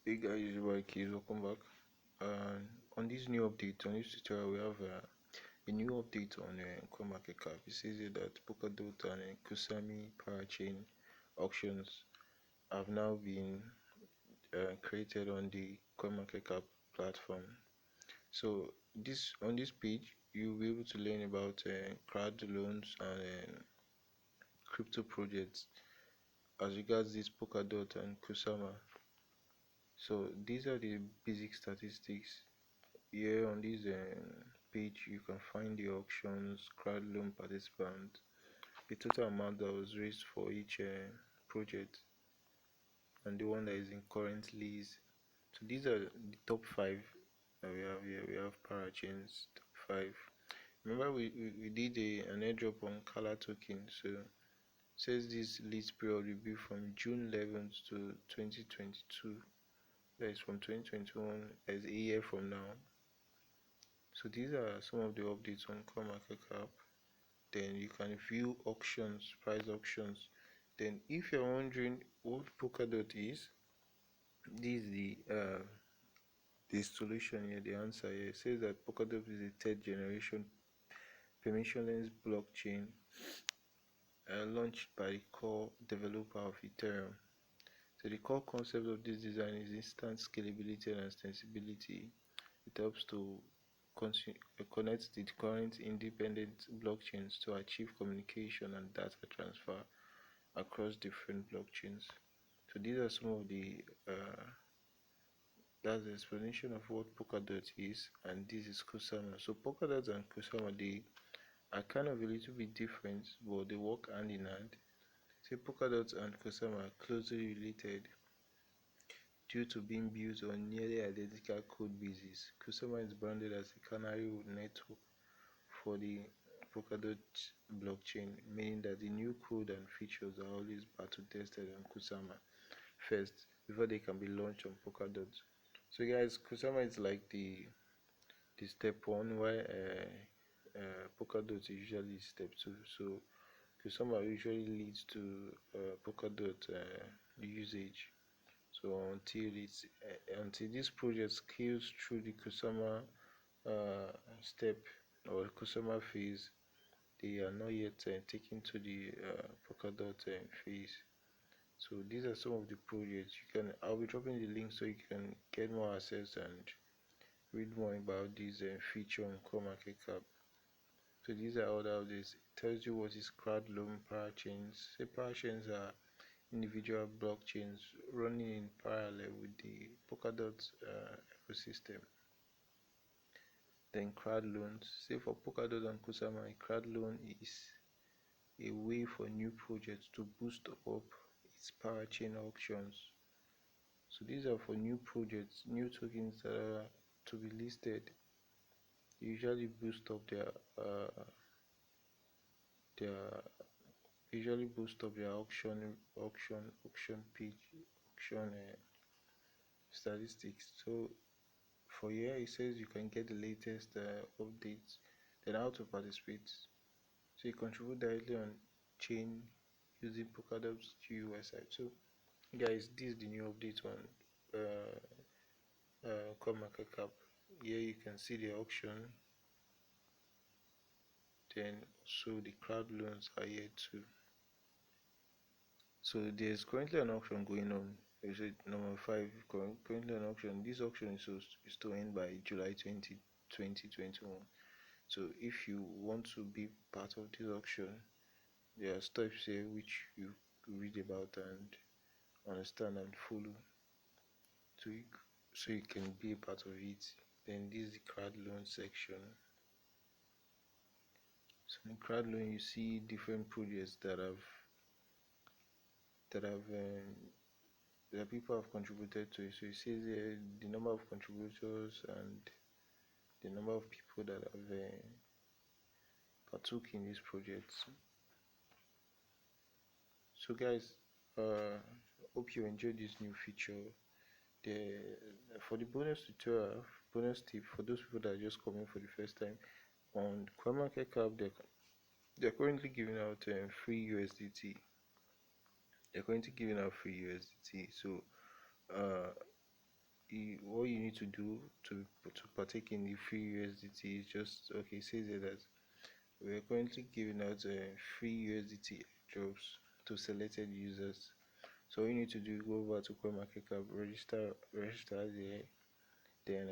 Hey guys, it's your boy Keys. Welcome back. On this new update, on this tutorial, we have a new update on CoinMarketCap. It says here that Polkadot and Kusama Parachain auctions have now been created on the CoinMarketCap platform. So on this page, you'll be able to learn about crowd loans and crypto projects as regards this Polkadot and Kusama. So these are the basic statistics. Here on this page, you can find the auctions, crowd loan participants, the total amount that was raised for each project, and the one that is in current lease. So these are the top 5 that we have here. We have Parachain's top 5. Remember we did an airdrop on Color token. So it says this lease period will be from June 11th to 2022. That is from 2021 as a year from now. So these are some of the updates on CoinMarketCap. Then you can view auctions, price auctions. Then if you're wondering what Polkadot is, this is the solution here, the answer here. It says that Polkadot is a third generation permissionless blockchain launched by the core developer of Ethereum. So the core concept of this design is instant scalability and extensibility. It helps to connect the current independent blockchains to achieve communication and data transfer across different blockchains. So these are some of the that's the explanation of what Polkadot is, and this is Kusama. So Polkadot and Kusama, they are kind of a little bit different, but they work hand in hand. So Polkadot and Kusama are closely related due to being built on nearly identical code bases. Kusama is branded as a canary network for the Polkadot blockchain, meaning that the new code and features are always battle tested on Kusama first before they can be launched on Polkadot. So guys, Kusama is like the step 1, while Polkadot is usually step 2. So Kusama usually leads to Polkadot usage. So until this project scales through the Kusama step or Kusama phase, they are not yet taken to the Polkadot phase. So these are some of the projects. I'll be dropping the link so you can get more access and read more about this feature on CoinMarketCap. So these are all the updates. It tells you what is crowd loan parachains. Say parachains are individual blockchains running in parallel with the Polkadot ecosystem. Then crowd loans. Say for Polkadot and Kusama, a crowd loan is a way for new projects to boost up its parachain auctions. So these are for new projects, new tokens that are to be listed. They usually boost up their auction page, auction statistics. So for here it says you can get the latest updates, then how to participate. So you contribute directly on chain using Polkadot's GUI site. So guys, this is the new update on CoinMarketCap. Here you can see the auction, then also the crowd loans are here too. So there's currently an auction going on. Is it number 5? Currently an auction. This auction is to end by July 2021. So if you want to be part of this auction, there are steps here which you read about and understand and follow, so you can be a part of it. Then this is the crowd loan section. So in crowd loan you see different projects that people have contributed to it. So it says here the number of contributors and the number of people that have partook in this project. So guys, hope you enjoyed this new feature. For the bonus tutorial, bonus tip for those people that are just coming for the first time, on CoinMarketCap they're currently giving out free USDT. They're currently giving out free USDT. So what you need to do to partake in the free USDT is just okay. It says here that we are currently giving out free USDT drops to selected users. So all you need to do, go over to CoinMarketCap, register there. Then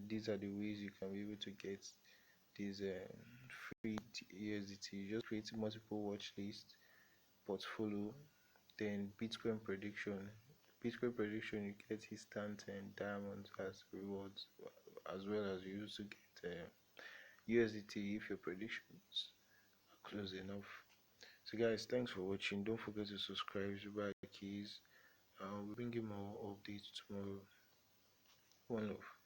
these are the ways you can be able to get these free USDT. You just create multiple watch lists, portfolio, then Bitcoin prediction. Bitcoin prediction, you get instant and diamonds as rewards, as well as you also get USDT if your predictions are close enough. So guys, thanks for watching. Don't forget to subscribe, buy keys. We'll bring you more updates tomorrow. One love.